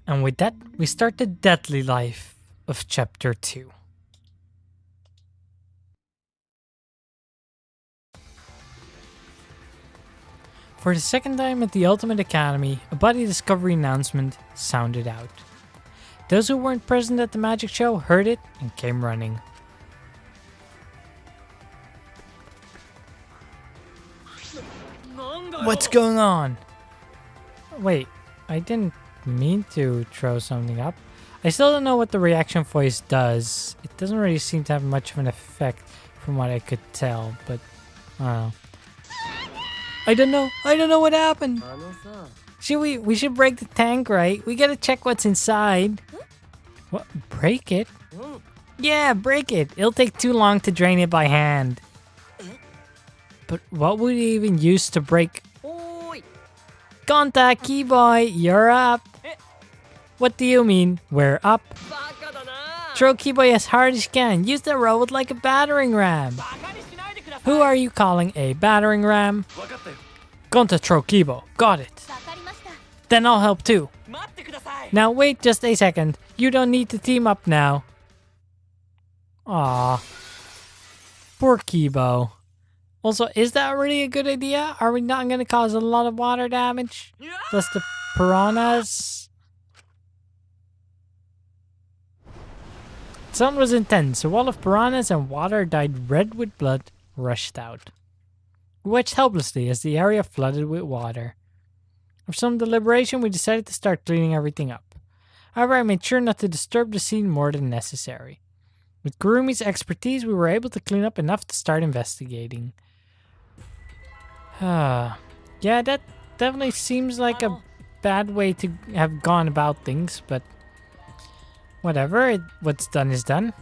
And with that, we start the deadly life of Chapter 2. For the second time at the Ultimate Academy, a body discovery announcement sounded out. Those who weren't present at the magic show heard it and came running. What's going on? Wait, I didn't mean to throw something up. I still don't know what the reaction voice does. It doesn't really seem to have much of an effect from what I could tell, but I don't know. I don't know what happened. We should break the tank, right? We gotta check what's inside. What? Break it? Yeah, break it. It'll take too long to drain it by hand. But what would we even use to break? Contact, Keyboy, you're up. What do you mean, we're up? Throw Keyboy as hard as you can. Use the robot like a battering ram. Who are you calling a battering ram? Gonta throw Keyboy. Got it. Then I'll help too. Now wait just a second. You don't need to team up now. Aw. Poor Keyboy. Also, is that really a good idea? Are we not going to cause a lot of water damage? Plus the piranhas? The sound was intense. A wall of piranhas and water dyed red with blood rushed out. We watched helplessly as the area flooded with water. After some deliberation, we decided to start cleaning everything up. However, I made sure not to disturb the scene more than necessary. With Gurumi's expertise, we were able to clean up enough to start investigating. Yeah, that definitely seems like a bad way to have gone about things, but whatever, what's done is done.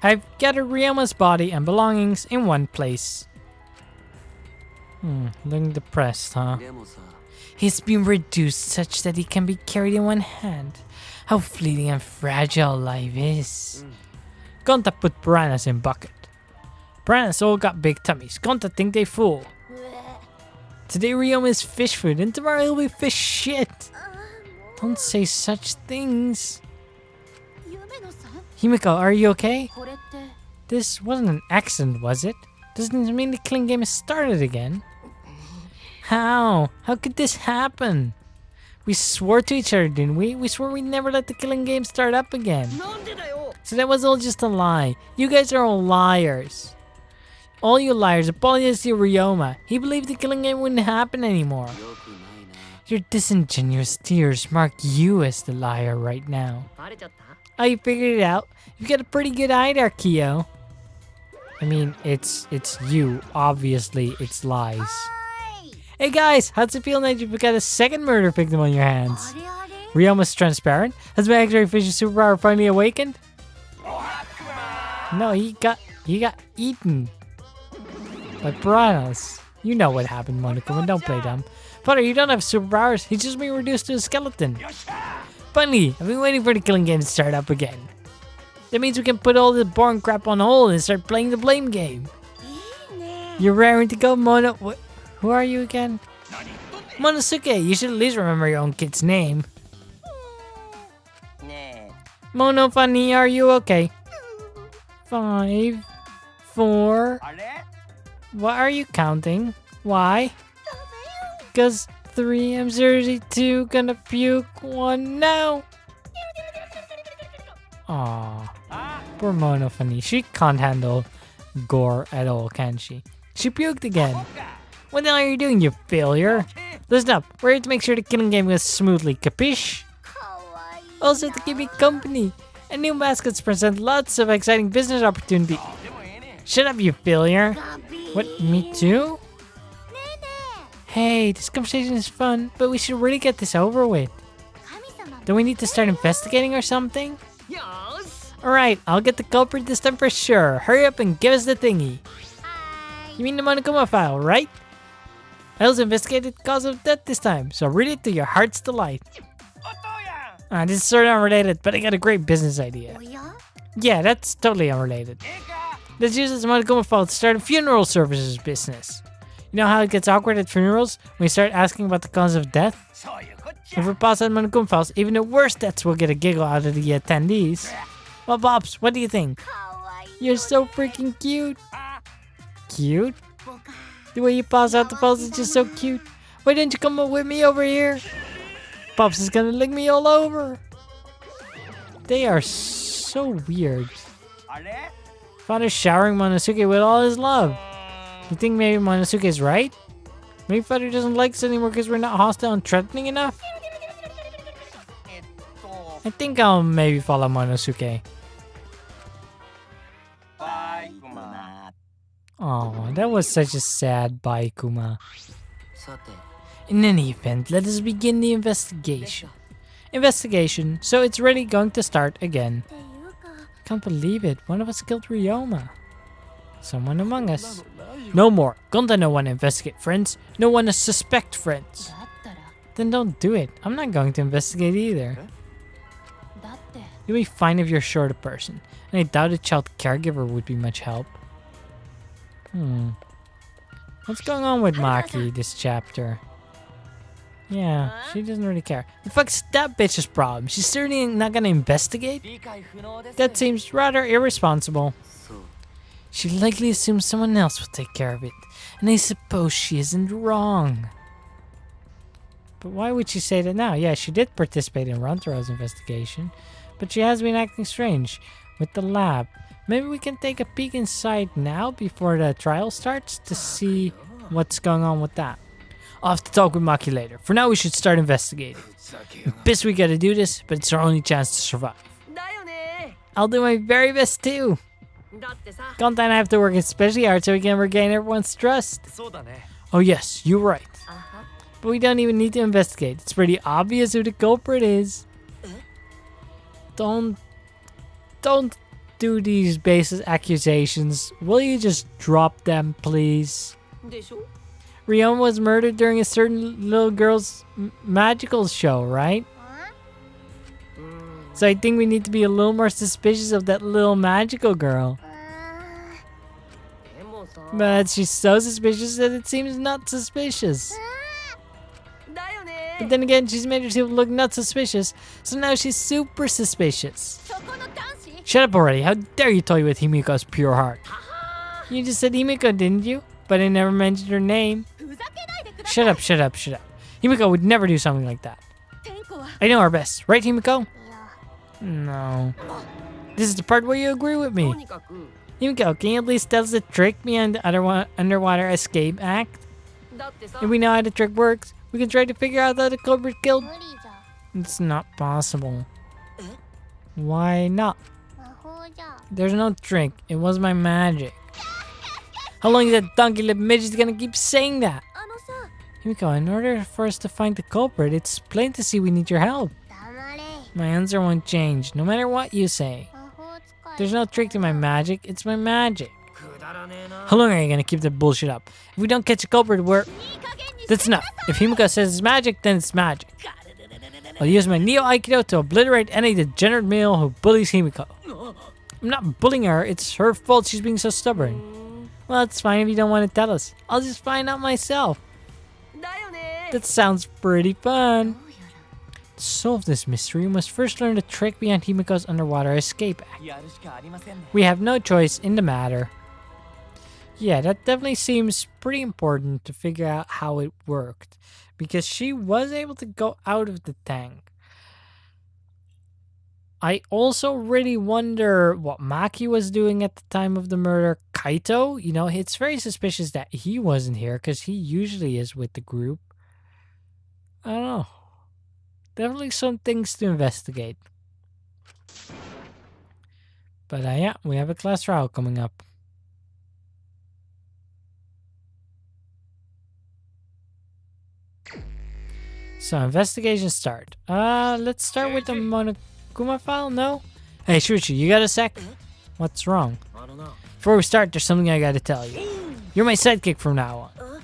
I've gathered Ryuma's body and belongings in one place. Looking depressed, huh? He's been reduced such that he can be carried in one hand. How fleeting and fragile life is. Gonta put piranhas in bucket. Piranhas all got big tummies. Gonta think they full. Today Ryoma is fish food and tomorrow he'll be fish shit. Don't say such things. Himiko, are you okay? This wasn't an accident, was it? Doesn't it mean the killing game has started again? How? How could this happen? We swore to each other, didn't we? We swore we'd never let the killing game start up again. So that was all just a lie. You guys are all liars. All you liars, apologize to Ryoma. He believed the killing game wouldn't happen anymore. Your disingenuous tears mark you as the liar right now. Oh, you figured it out? You've got a pretty good eye there, Kyo. I mean, it's you. Obviously, it's lies. Hey guys, how's it feel now that you've got a second murder victim on your hands? Ryoma's transparent? Has my X-ray vision superpower finally awakened? No, he got eaten by piranhas. You know what happened, Monokuma. Don't play dumb. Father, you don't have superpowers. He's just being reduced to a skeleton. Finally, I've been waiting for the killing game to start up again. That means we can put all the boring crap on hold and start playing the blame game. You're raring to go, Mono. Who are you again? Monosuke, you should at least remember your own kid's name. Mono Funny, are you okay? 5, 4. What are you counting? Why? Because 3, I'm seriously 2, gonna puke 1 now. Aww. Poor Mono Funny. She can't handle gore at all, can she? She puked again. What the hell are you doing, you failure? Listen up, we're here to make sure the killing game goes smoothly, capiche? Also to keep you company. And new mascots present lots of exciting business opportunities. Shut up, you failure. What, me too? Hey, this conversation is fun, but we should really get this over with. Do we need to start investigating or something? Alright, I'll get the culprit this time for sure. Hurry up and give us the thingy. You mean the Monokuma file, right? I also investigated the cause of death this time, so read it to your heart's delight. This is sort of unrelated, but I got a great business idea. Yeah, that's totally unrelated. Let's use this Monokuma file to start a funeral services business. You know how it gets awkward at funerals when you start asking about the cause of death? If we pass out Monokuma files, even the worst deaths will get a giggle out of the attendees. Well, Bobs, what do you think? You're so freaking cute. Cute? The way you pass out the files is just so cute. Why didn't you come up with me over here? Bobs is gonna lick me all over. They are so weird. Father's showering Monosuke with all his love. You think maybe Monosuke is right? Maybe Father doesn't like us anymore because we're not hostile and threatening enough? I think I'll maybe follow Monosuke. Oh, that was such a sad bye, Kuma. In any event, let us begin the investigation. Investigation, so it's really going to start again. Can't believe it, one of us killed Ryoma. Someone among us. No more. Gonta no one investigate, friends. No one to suspect, friends. Then don't do it. I'm not going to investigate either. You'll be fine if you're short a person. And I doubt a child caregiver would be much help. What's going on with Maki this chapter? Yeah, she doesn't really care. The fuck's that bitch's problem? She's certainly not gonna investigate? That seems rather irresponsible. She likely assumes someone else will take care of it. And I suppose she isn't wrong. But why would she say that now? Yeah, she did participate in Rantaro's investigation. But she has been acting strange with the lab. Maybe we can take a peek inside now before the trial starts to see what's going on with that. I'll have to talk with Maki later. For now, we should start investigating. I'm pissed we gotta do this, but it's our only chance to survive. I'll do my very best too. Gonta and I have to work especially hard so we can regain everyone's trust. Oh yes, you're right. But we don't even need to investigate. It's pretty obvious who the culprit is. Don't do these baseless accusations. Will you just drop them, please? Ryoma was murdered during a certain little girl's magical show, right? So I think we need to be a little more suspicious of that little magical girl. But she's so suspicious that it seems not suspicious. But then again, she's made herself look not suspicious, so now she's super suspicious. Shut up already, how dare you toy with Himiko's pure heart? You just said Himiko, didn't you? But I never mentioned her name. Shut up, shut up, shut up. Himiko would never do something like that. I know her best, right Himiko? No. This is the part where you agree with me. Himiko, can you at least tell us the trick behind the underwater escape act? If we know how the trick works, we can try to figure out how the culprit killed. It's not possible. Why not? There's no trick. It was my magic. How long is that donkey-lipped midget gonna keep saying that? Himiko, in order for us to find the culprit, it's plain to see we need your help. My answer won't change, no matter what you say. There's no trick to my magic. It's my magic. How long are you gonna keep that bullshit up? If we don't catch a culprit, that's enough. If Himiko says it's magic, then it's magic. I'll use my Neo Aikido to obliterate any degenerate male who bullies Himiko. I'm not bullying her, it's her fault she's being so stubborn. Well, it's fine if you don't want to tell us. I'll just find out myself. That sounds pretty fun. To solve this mystery, we must first learn the trick behind Himiko's underwater escape act. We have no choice in the matter. Yeah, that definitely seems pretty important to figure out how it worked. Because she was able to go out of the tank. I also really wonder what Maki was doing at the time of the murder. Kaito, you know, it's very suspicious that he wasn't here because he usually is with the group. I don't know. Definitely some things to investigate. But yeah, we have a class trial coming up. So, investigation start. Let's start with the Monokuma file? No? Hey, Shuichi, you got a sec? What's wrong? Before we start, there's something I gotta tell you. You're my sidekick from now on.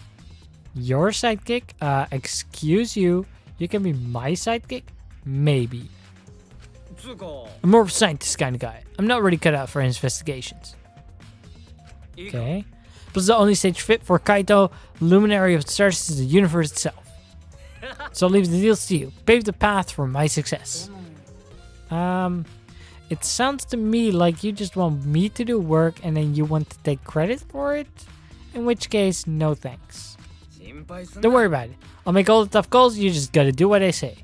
Your sidekick? Excuse you. You can be my sidekick? Maybe. I'm more of a scientist kind of guy. I'm not really cut out for investigations. Okay. Plus the only stage fit for Kaito, luminary of the stars, is the universe itself. So I'll leave the deals to you. Pave the path for my success. It sounds to me like you just want me to do work and then you want to take credit for it. In which case, no thanks. Don't worry about it. I'll make all the tough calls. You just gotta do what I say.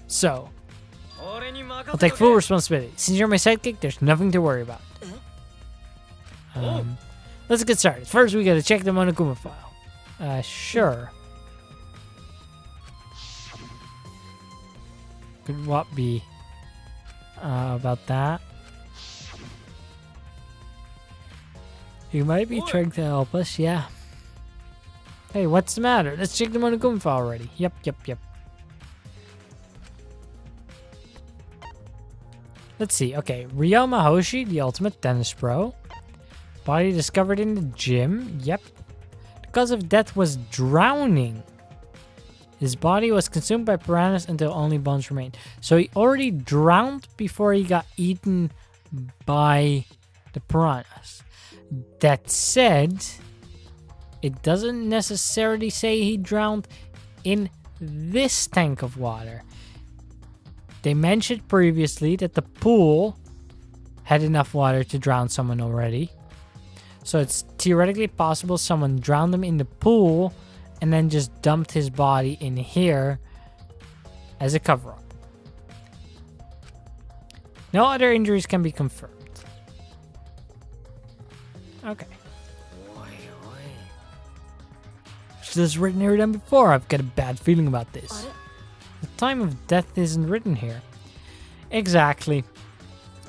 So, I'll take full responsibility. Since you're my sidekick, there's nothing to worry about. Let's get started. First, we gotta check the Monokuma file. Sure. Could what be about that? You might be trying to help us, yeah. Hey, what's the matter? Let's check the Monokuma file already. Yep. Let's see. Okay, Ryoma Hoshi, the ultimate tennis pro. Body discovered in the gym. Yep. The cause of death was drowning. His body was consumed by piranhas until only bones remained. So he already drowned before he got eaten by the piranhas. That said, it doesn't necessarily say he drowned in this tank of water. They mentioned previously that the pool had enough water to drown someone already. So it's theoretically possible someone drowned him in the pool and then just dumped his body in here as a cover-up. No other injuries can be confirmed. Okay. Should this written here than before? I've got a bad feeling about this. The time of death isn't written here. Exactly.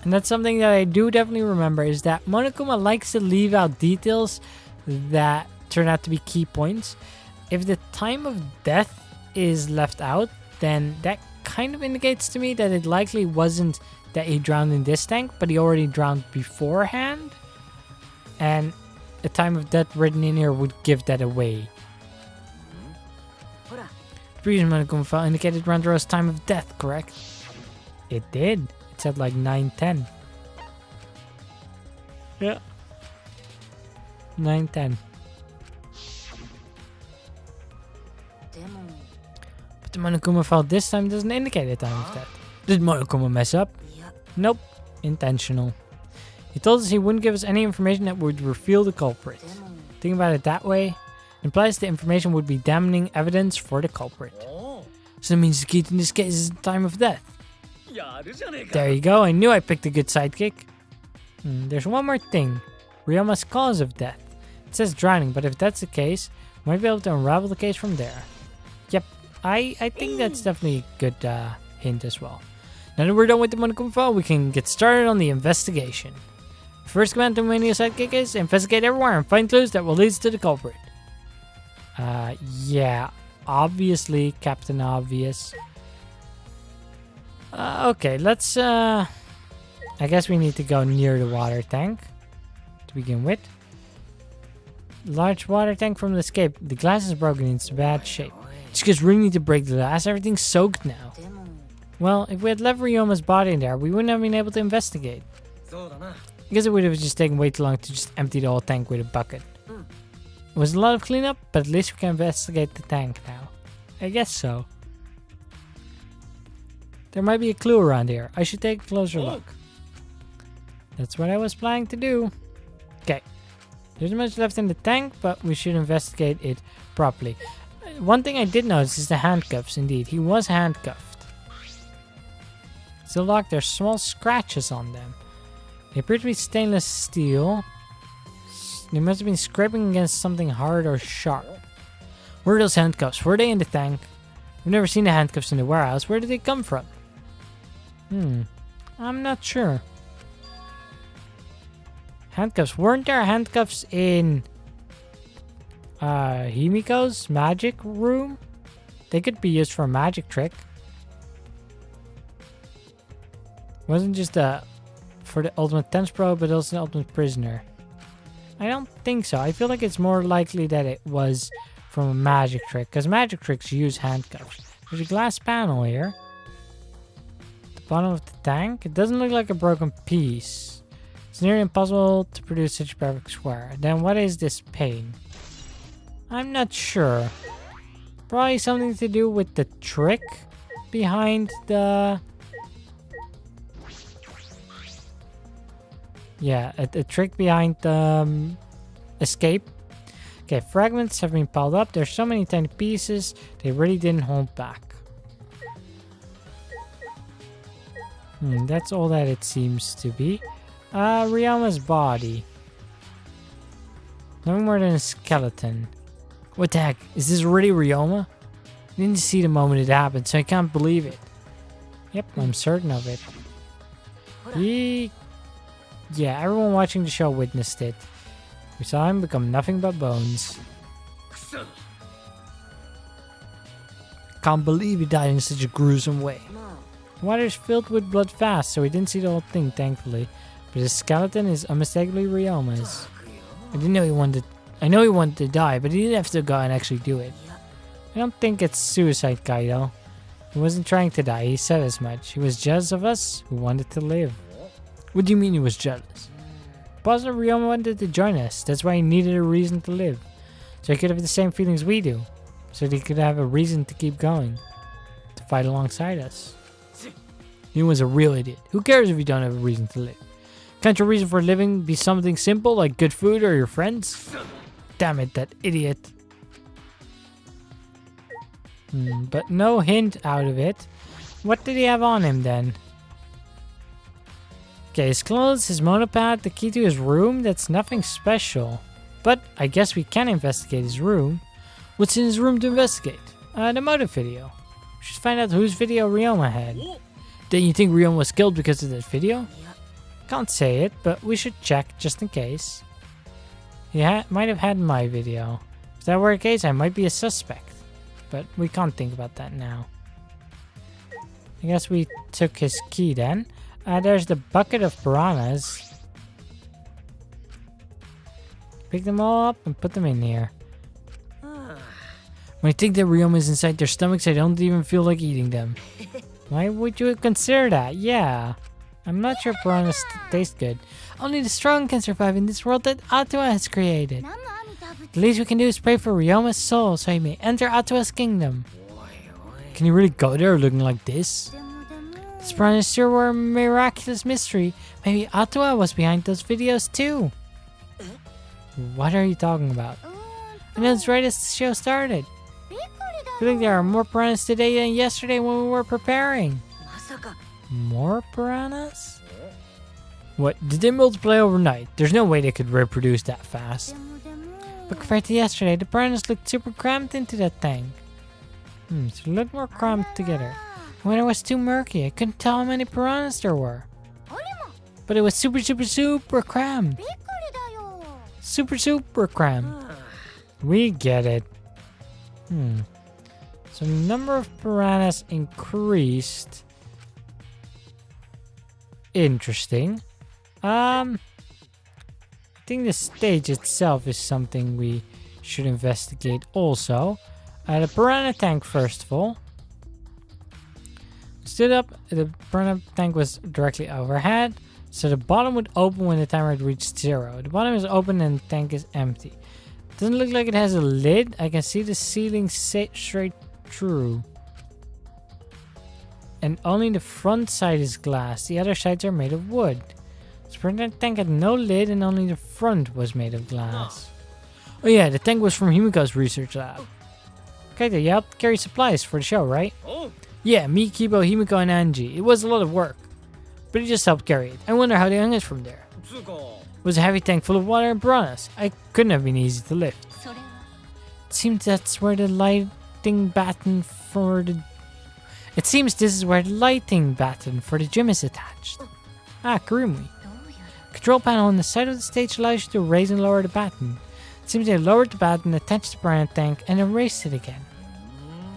And that's something that I do definitely remember, is that Monokuma likes to leave out details that turn out to be key points. If the time of death is left out, then that kind of indicates to me that it likely wasn't that he drowned in this tank, but he already drowned beforehand. And the time of death written in here would give that away. The previous Monokuma file indicated Randaro's time of death, correct? It did. It said like 9:10. Yeah. 9:10. But the Monokuma file this time doesn't indicate the time of death. Did Monokuma mess up? Nope. Intentional. He told us he wouldn't give us any information that would reveal the culprit. Thinking about it that way implies the information would be damning evidence for the culprit. So that means the key in this case is the time of death. There you go. I knew I picked a good sidekick. There's one more thing. Ryoma's cause of death. It says drowning, but if that's the case, we might be able to unravel the case from there. Yep. I think that's definitely a good hint as well. Now that we're done with the Monokuma file, we can get started on the investigation. First command to my new sidekick is investigate everywhere and find clues that will lead us to the culprit. Yeah, obviously, Captain Obvious. Okay, let's, I guess we need to go near the water tank to begin with. Large water tank from the escape. The glass is broken into bad shape. Just because we need to break the glass, everything's soaked now. Well, if we had left Ryoma's body in there, we wouldn't have been able to investigate. I guess it would have just taken way too long to just empty the whole tank with a bucket. It was a lot of cleanup, but at least we can investigate the tank now. I guess so. There might be a clue around here. I should take a closer look. That's what I was planning to do. Okay. There's not much left in the tank, but we should investigate it properly. One thing I did notice is the handcuffs. Indeed, he was handcuffed. Still locked, there's small scratches on them. They appear to be stainless steel. They must have been scraping against something hard or sharp. Where are those handcuffs? Were they in the tank? We've never seen the handcuffs in the warehouse. Where did they come from? I'm not sure. Handcuffs. Weren't there handcuffs in Himiko's magic room? They could be used for a magic trick. Wasn't just for the ultimate tense pro, but also the ultimate prisoner. I don't think so. I feel like it's more likely that it was from a magic trick, because magic tricks use handcuffs. There's a glass panel here. At the bottom of the tank. It doesn't look like a broken piece. It's nearly impossible to produce such a perfect square. Then what is this pane? I'm not sure. Probably something to do with the trick behind the... Yeah, a trick behind the escape. Okay, fragments have been piled up. There's so many tiny pieces. They really didn't hold back. That's all that it seems to be. Ryuma's body. Nothing more than a skeleton. What the heck? Is this really Ryoma? I didn't see the moment it happened, so I can't believe it. Yep, I'm certain of it. Yeah, everyone watching the show witnessed it. We saw him become nothing but bones. Can't believe he died in such a gruesome way. Water's filled with blood fast, so we didn't see the whole thing, thankfully. But his skeleton is unmistakably Ryoma's. I know he wanted to die, but he didn't have to go and actually do it. I don't think it's suicide, Kaido. He wasn't trying to die, he said as much. He was jealous of us who wanted to live. What do you mean he was jealous? Positive Ryoma wanted to join us. That's why he needed a reason to live. So he could have the same feelings we do. So that he could have a reason to keep going. To fight alongside us. He was a real idiot. Who cares if you don't have a reason to live? Can't your reason for living be something simple like good food or your friends? Damn it, that idiot. But no hint out of it. What did he have on him then? Okay, his clothes, his monopod, the key to his room, that's nothing special. But I guess we can investigate his room. What's in his room to investigate? The motive video. We should find out whose video Ryoma had. Don't you think Ryoma was killed because of that video? Can't say it, but we should check just in case. He might have had my video. If that were the case, I might be a suspect. But we can't think about that now. I guess we took his key then. There's the bucket of piranhas. Pick them all up and put them in here. When I think that Ryoma is inside their stomachs, I don't even feel like eating them. Why would you consider that? Yeah. I'm not sure piranhas taste good. Only the strong can survive in this world that Atua has created. The least we can do is pray for Ryoma's soul so he may enter Atua's kingdom. Can you really go there looking like this? These piranhas sure were a miraculous mystery. Maybe Atua was behind those videos too. What are you talking about? I know it's right as the show started. I feel like there are more piranhas today than yesterday when we were preparing. More piranhas? What? Did they multiply overnight? There's no way they could reproduce that fast. But compared to yesterday, the piranhas looked super crammed into that tank. So they looked more crammed together. When it was too murky, I couldn't tell how many piranhas there were. But it was super, super, super crammed. Super, super crammed. We get it. So the number of piranhas increased. Interesting. I think the stage itself is something we should investigate also. The Piranha Tank first of all. Stood up, the Piranha Tank was directly overhead, so the bottom would open when the timer had reached 0. The bottom is open and the tank is empty. Doesn't look like it has a lid. I can see the ceiling straight through. And only the front side is glass. The other sides are made of wood. The Piranha Tank had no lid and only the front was made of glass. Oh yeah, the tank was from Himiko's research lab. Okay, you helped carry supplies for the show, right? Yeah, me, Kibo, Himiko, and Angie. It was a lot of work. But he just helped carry it. I wonder how they hung it from there. It was a heavy tank full of water and piranhas. I couldn't have been easy to lift. It seems that's where the lighting batten for the... It seems this is where the lighting batten for the gym is attached. Ah, Kurumi. Control panel on the side of the stage allows you to raise and lower the batten. It seems they lowered the batten, attached the Piranha Tank, and then raised it again.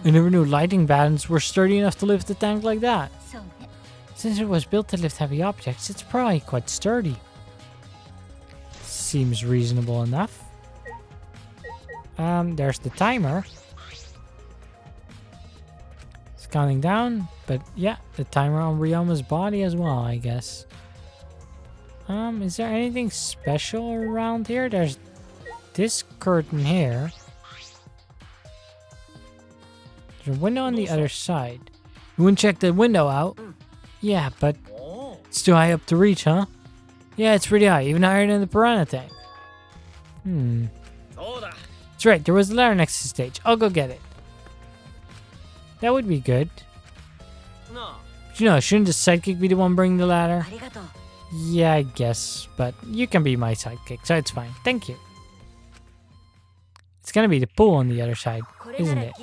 I never knew lighting battens were sturdy enough to lift the tank like that. Since it was built to lift heavy objects, it's probably quite sturdy. Seems reasonable enough. There's the timer. It's counting down, but yeah, the timer on Ryoma's body as well, I guess. Is there anything special around here? There's this curtain here. There's a window on the other side. You wouldn't check the window out? Yeah, but it's too high up to reach, huh? Yeah, it's pretty high, even higher than the Piranha Tank. That's right, there was a ladder next to the stage. I'll go get it. That would be good. But you know, shouldn't the sidekick be the one bringing the ladder? Yeah, I guess, but you can be my sidekick, so it's fine. Thank you. It's gonna be the pool on the other side, isn't it?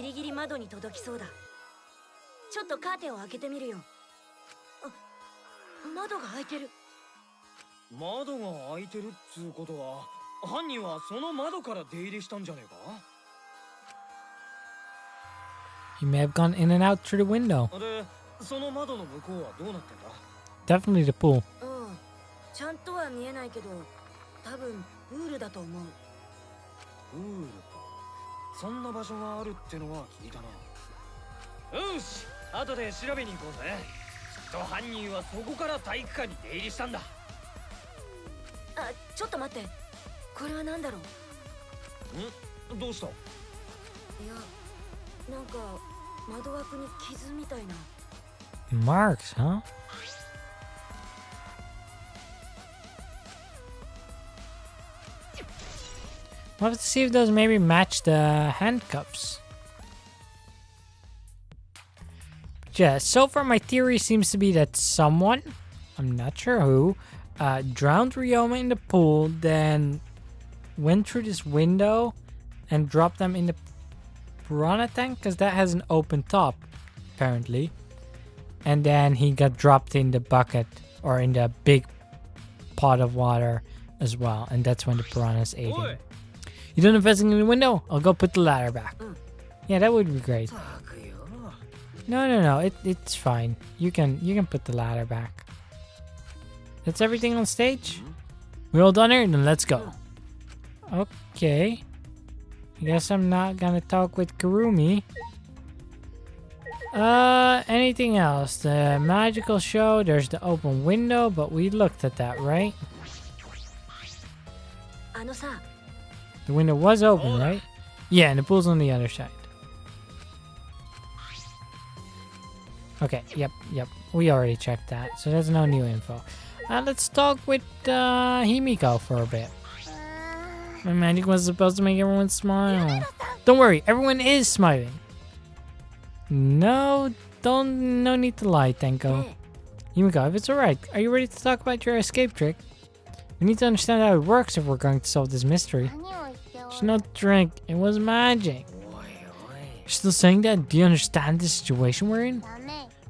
He may have gone in and out through the window. Definitely the pool. Marks, huh? We'll have to see if those maybe match the handcuffs. But yeah, so far my theory seems to be that someone, I'm not sure who, drowned Ryoma in the pool, then went through this window and dropped them in the Piranha Tank, because that has an open top, apparently. And then he got dropped in the bucket, or in the big pot of water as well, and that's when the piranhas ate him. You done investing in the window? I'll go put the ladder back. Yeah, that would be great. No, it's fine. You can put the ladder back. That's everything on stage? We're all done here? Then let's go. Okay. I guess I'm not gonna talk with Kurumi. Anything else? The magical show, there's the open window, but we looked at that, right? The window was open, right? Yeah, and the pool's on the other side. Okay, yep. We already checked that, so there's no new info. Let's talk with Himiko for a bit. My magic was supposed to make everyone smile. Don't worry, everyone is smiling. No need to lie, Tenko. Himiko, if it's alright, are you ready to talk about your escape trick? We need to understand how it works if we're going to solve this mystery. It's not trick, it was magic. You're still saying that? Do you understand the situation we're in?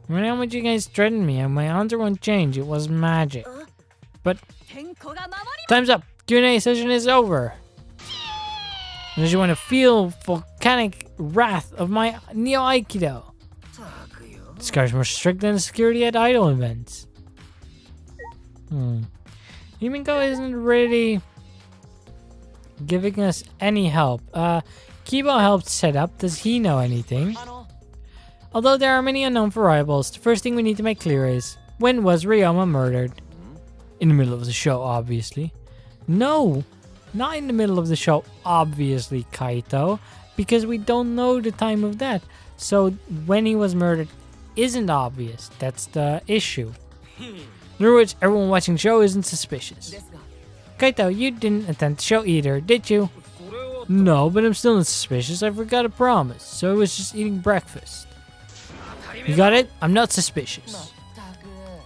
Remember how much you guys threatened me and my answer won't change, it was magic. But time's up! Q&A session is over. Unless you want to feel volcanic wrath of my Neo Aikido. This guy's more strict than security at idol events. Himiko isn't really giving us any help. Kibo helped set up. Does he know anything? Although there are many unknown variables, the first thing we need to make clear is, when was Ryoma murdered? In the middle of the show, obviously. No, not in the middle of the show, obviously, Kaito, because we don't know the time of that. So when he was murdered isn't obvious. That's the issue. In other words, everyone watching the show isn't suspicious. Kaito, you didn't attend the show either, did you? No, but I'm still not suspicious. I forgot a promise, so I was just eating breakfast. You got it? I'm not suspicious.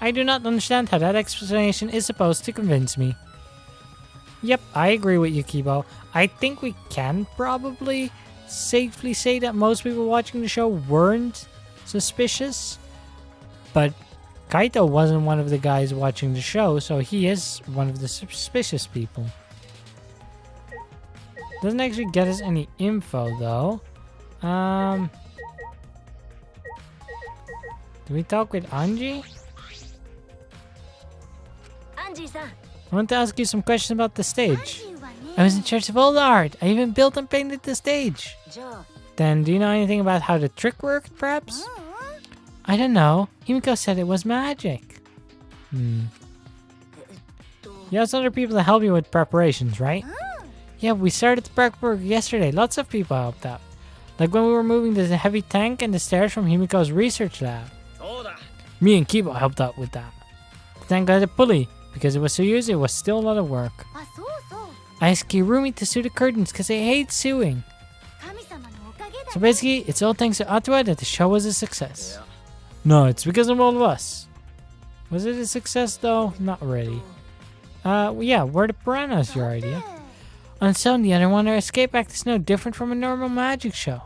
I do not understand how that explanation is supposed to convince me. Yep, I agree with you, Kibo. I think we can probably safely say that most people watching the show weren't suspicious. But Kaito wasn't one of the guys watching the show, so he is one of the suspicious people. Doesn't actually get us any info, though. Do we talk with Anji? I want to ask you some questions about the stage. I was in charge of all the art. I even built and painted the stage. Then, do you know anything about how the trick worked, perhaps? I don't know. Himiko said it was magic. You have other people to help you with preparations, right? Yeah, we started the prep work yesterday. Lots of people helped out. Like when we were moving the heavy tank and the stairs from Himiko's research lab. Me and Kibo helped out with that. The tank had a pulley. Because it was so used, it was still a lot of work. I asked Kirumi to sew the curtains because I hate sewing. So basically, it's all thanks to Atua that the show was a success. No, it's because of all of us. Was it a success though? Not really. Yeah, were the piranhas your idea? On its own, the other one, our escape act is no different from a normal magic show.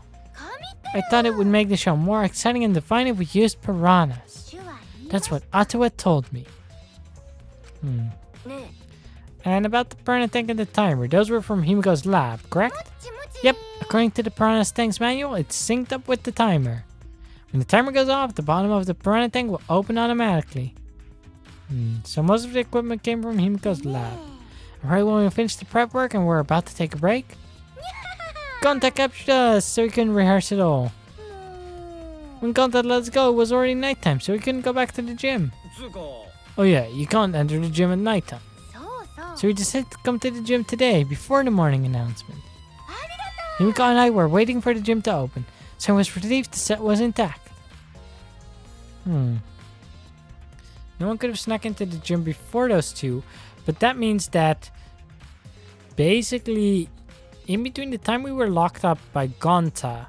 I thought it would make the show more exciting and defined if we used piranhas. That's what Atua told me. And about the Piranha Tank and the timer, those were from Himiko's lab, correct? Yep, according to the Piranha Tank's manual, it's synced up with the timer. When the timer goes off, the bottom of the Piranha Tank will open automatically. So most of the equipment came from Himiko's lab. And right when we finished the prep work and we're about to take a break, Gonta captured us so we couldn't rehearse it all. When Gonta let us go, it was already nighttime, so we couldn't go back to the gym. Oh yeah, you can't enter the gym at nighttime. So we decided to come to the gym today, before the morning announcement. Himiko and I were waiting for the gym to open, so I was relieved the set was intact. No one could have snuck into the gym before those two, but that means that basically in between the time we were locked up by Gonta,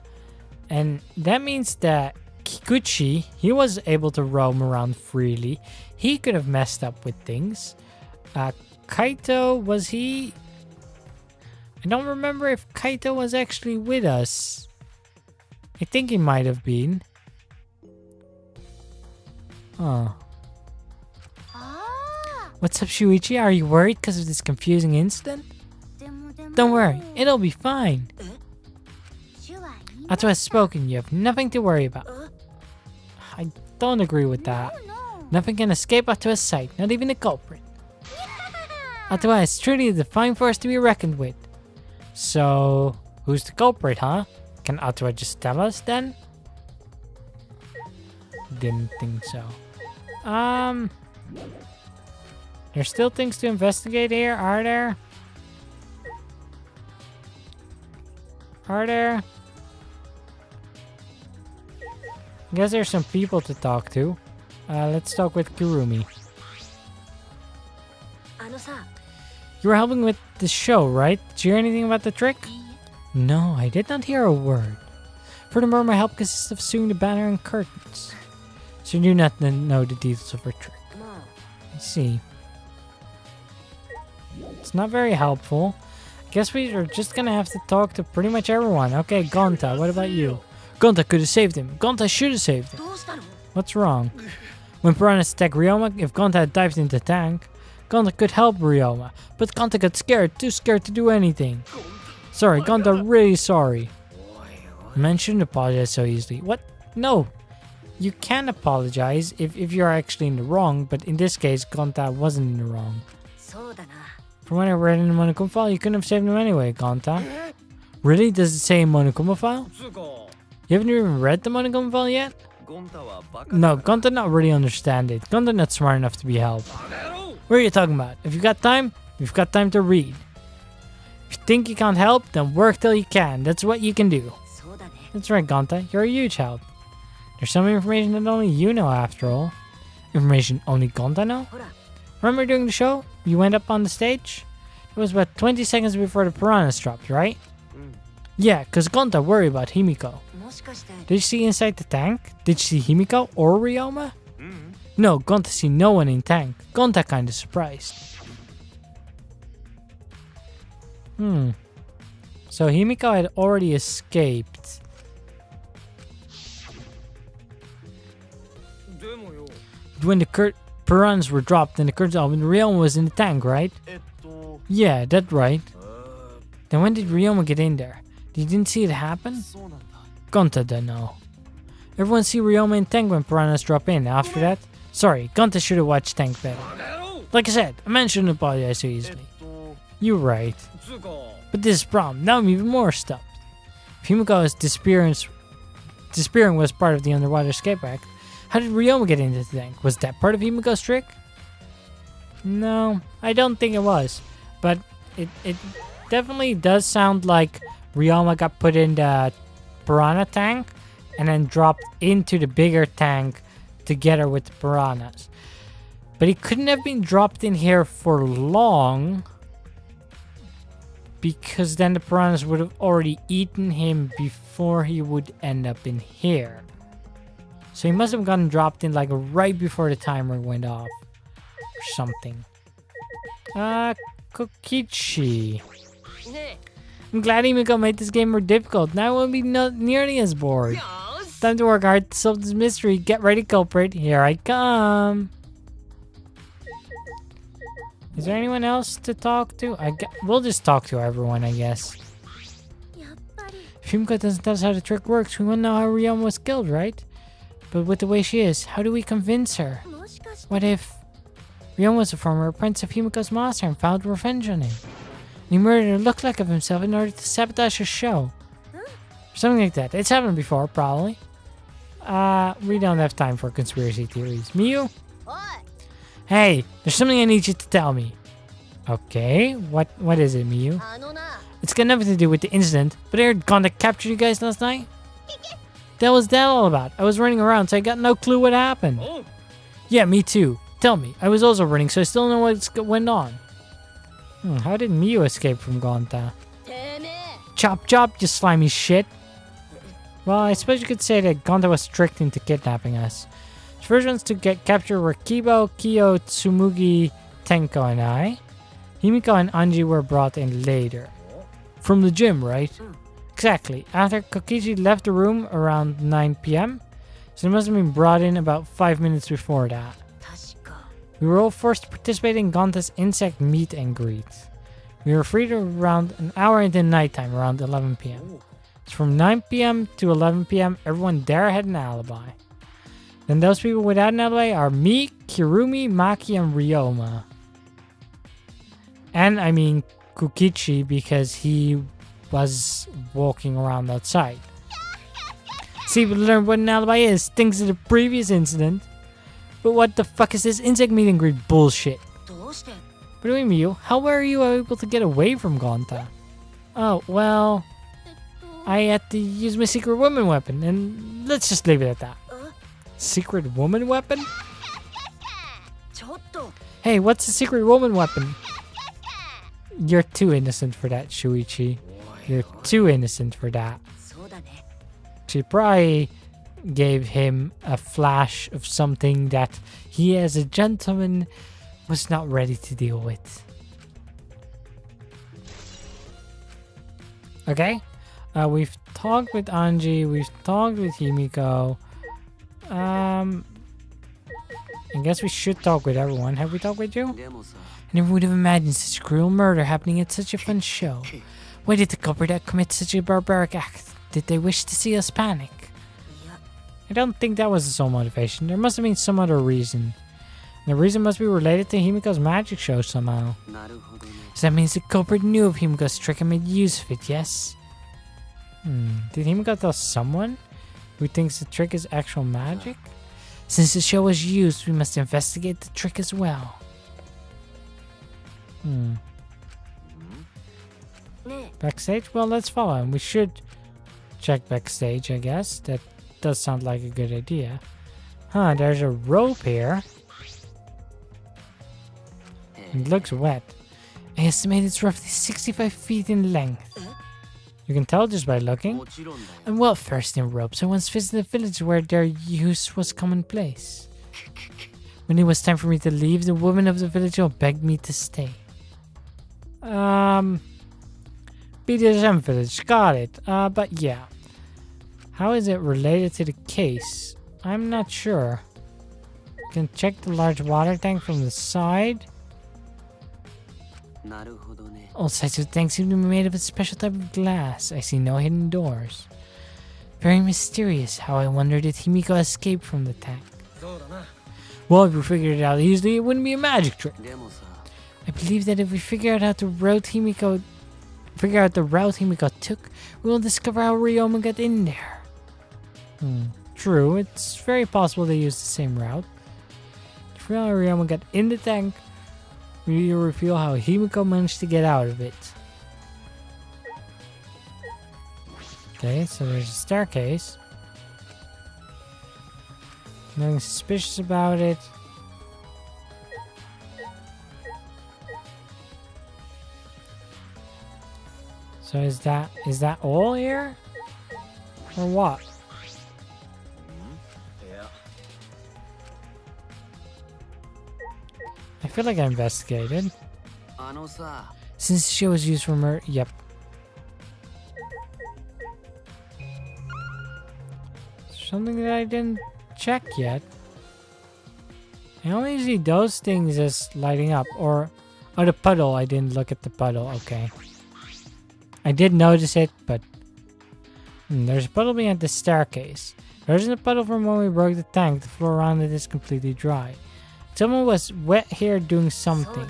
and that means that Kikuchi, he was able to roam around freely. He could have messed up with things. Kaito, was he? I don't remember if Kaito was actually with us. I think he might have been. Oh. What's up, Shuichi? Are you worried because of this confusing incident? Don't worry, it'll be fine. Atua has spoken, you have nothing to worry about. I don't agree with that. Nothing can escape Atua's sight, not even the culprit. Atua is truly a divine force to be reckoned with. So, who's the culprit, huh? Can Atua just tell us then? Didn't think so. There's still things to investigate here, are there? Are there? I guess there's some people to talk to. Let's talk with Kirumi. You were helping with the show, right? Did you hear anything about the trick? No, I did not hear a word. Furthermore, my help consists of sewing the banner and curtains. So you do not know the details of her trick. I see. It's not very helpful. I guess we are just gonna have to talk to pretty much everyone. Okay, Gonta, what about you? Gonta could have saved him. Gonta should have saved him. What's wrong? When piranhas attacked Ryoma, if Gonta had dived into the tank, Gonta could help Ryoma, but Gonta got scared, too scared to do anything. Sorry, Gonta, really sorry. Man shouldn't apologize so easily. What? No. You can apologize if you're actually in the wrong, but in this case, Gonta wasn't in the wrong. From what I read in the Monokuma file, you couldn't have saved him anyway, Gonta. Really? Does it say in Monokuma file? You haven't even read the Monokuma file yet? No, Gonta not really understand it. Gonta not smart enough to be helped. What are you talking about? If you got time, you've got time to read. If you think you can't help, then work till you can. That's what you can do. That's right, Gonta. You're a huge help. There's some information that only you know after all. Information only Gonta know? Remember during the show? You went up on the stage? It was about 20 seconds before the piranhas dropped, right? Yeah, cause Gonta worried about Himiko. Did you see inside the tank? Did you see Himiko or Ryoma? No, Gonta see no one in tank. Gonta kinda surprised. So Himiko had already escaped. When the piranhas were dropped and the curtains opened, Ryoma was in the tank, right? Yeah, that's right. Then when did Ryoma get in there? You didn't see it happen? Gonta don't know. Everyone see Ryoma in tank when piranhas drop in. After that, sorry, Gonta should have watched tank better. Like I said, a man shouldn't apologize so easily. You're right. But this is a problem. Now I'm even more stumped. If Himiko's disappearing was part of the underwater escape act, how did Ryoma get into the tank? Was that part of Himiko's trick? No, I don't think it was. But it definitely does sound like Ryoma got put in the Piranha Tank and then dropped into the bigger tank together with the piranhas. But he couldn't have been dropped in here for long because then the piranhas would have already eaten him before he would end up in here. So he must have gotten dropped in like right before the timer went off or something. Kokichi. I'm glad Himiko made this game more difficult. Now it won't be nearly as bored. Time to work hard to solve this mystery. Get ready, culprit. Here I come. Is there anyone else to talk to? We'll just talk to everyone, I guess. If Himiko doesn't tell us how the trick works, we won't know how Ryoma was killed, right? But with the way she is, how do we convince her? What if Ryoma was a former apprentice of Himiko's master and vowed revenge on him? He murdered a look-like of himself in order to sabotage her show. Something like that. It's happened before, probably. We don't have time for conspiracy theories. Miyu? Hey, there's something I need you to tell me. Okay, what is it, Miyu? It's got nothing to do with the incident, but I heard Gonta captured you guys last night? What was that all about? I was running around, so I got no clue what happened. Yeah, me too. Tell me. I was also running, so I still know what went on. How did Miyu escape from Gonta? Chop chop, you slimy shit. Well, I suppose you could say that Gonta was tricked into kidnapping us. The first ones to get captured were Kibo, Kyo, Tsumugi, Tenko, and I. Himiko and Anji were brought in later. From the gym, right? Exactly. After Kokichi left the room around 9 p.m., so they must have been brought in about 5 minutes before that. We were all forced to participate in Gonta's insect meet and greet. We were freed around an hour into nighttime, around 11 p.m. So from 9 p.m. to 11 p.m., everyone there had an alibi. Then those people without an alibi are me, Kirumi, Maki, and Ryoma. And I mean Kokichi because he was walking around outside. See, we learned what an alibi is, thanks to the previous incident. But what the fuck is this insect meet and greet bullshit? By the way, Miyu, how were you able to get away from Gonta? Oh, well, I had to use my secret woman weapon, and let's just leave it at that. Secret woman weapon? Hey, what's a secret woman weapon? You're too innocent for that, Shuichi. You're too innocent for that. She probably gave him a flash of something that he as a gentleman was not ready to deal with. Okay, we've talked with Anji, we've talked with Himiko. I guess we should talk with everyone. Have we talked with you? I never would have imagined such cruel murder happening at such a fun show. Why did the culprit commit such a barbaric act? Did they wish to see us panic? I don't think that was the sole motivation. There must have been some other reason. And the reason must be related to Himiko's magic show somehow. So that means the culprit knew of Himiko's trick and made use of it, yes? Did Himiko tell someone who thinks the trick is actual magic? Since the show was used, we must investigate the trick as well. Backstage? Well, let's follow him. We should check backstage, I guess. That does sound like a good idea. Huh, there's a rope here. It looks wet. I estimate it's roughly 65 feet in length. You can tell just by looking. I'm well versed in ropes. I once visited a village where their use was commonplace. When it was time for me to leave, the woman of the village begged me to stay. BDSM village, got it. But yeah. How is it related to the case? I'm not sure. You can check the large water tank from the side. All sides of the tank seem to be made of a special type of glass. I see no hidden doors. Very mysterious. How I wonder did Himiko escape from the tank? Well, if we figured it out easily, it wouldn't be a magic trick. I believe that if we figure out the route Himiko took, we will discover how Ryoma got in there. True, it's very possible they used the same route. If Ryoma got in the tank, we will reveal how Himiko managed to get out of it. Okay, so there's a staircase. Nothing suspicious about it. So is that all here? Or what? I feel like I investigated. Since she was used for murder. Yep. Something that I didn't check yet. I only see those things as lighting up. Or the puddle. I didn't look at the puddle. Okay. I did notice it, but there's a puddle behind the staircase. There isn't a puddle from when we broke the tank. The floor around it is completely dry. Someone was wet here doing something.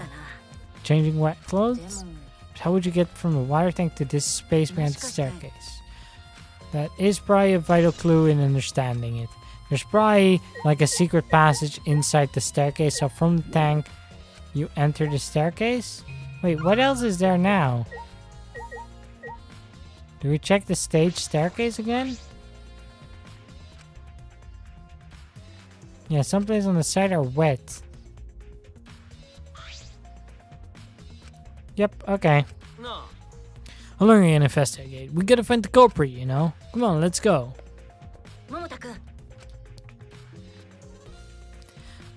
Changing wet clothes? But how would you get from the water tank to this space behind the staircase? That is probably a vital clue in understanding it. There's probably like a secret passage inside the staircase. So from the tank, you enter the staircase? Wait, what else is there now? Do we check the stage staircase again? Yeah, some places on the side are wet. Yep, okay. I'm learning and investigate. We gotta find the culprit, you know? Come on, let's go.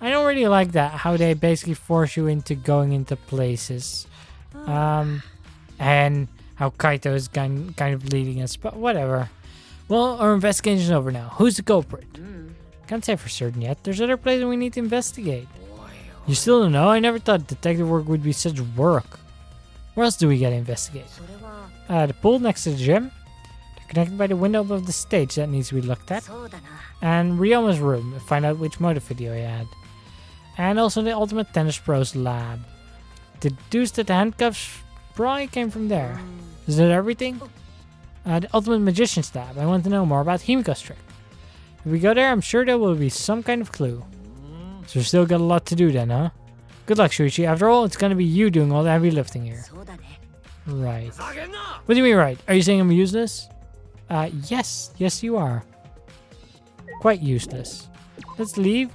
I don't really like that, how they basically force you into going into places. And how Kaito is kind of leading us, but whatever. Well, our investigation is over now. Who's the culprit? Can't say for certain yet. There's other places we need to investigate. You still don't know? I never thought detective work would be such work. Where else do we gotta investigate? The pool next to the gym. They're connected by the window above the stage that needs to be looked at. And Ryoma's room to find out which motive video he had. And also the Ultimate Tennis Pros lab. Deduced that the handcuffs probably came from there. Is that everything? The Ultimate Magician's lab. I want to know more about Himiko's trick. If we go there, I'm sure there will be some kind of clue. So we still got a lot to do then, huh? Good luck, Shuichi. After all, it's gonna be you doing all the heavy lifting here. Right. What do you mean, right? Are you saying I'm useless? Yes. Yes, you are. Quite useless. Let's leave.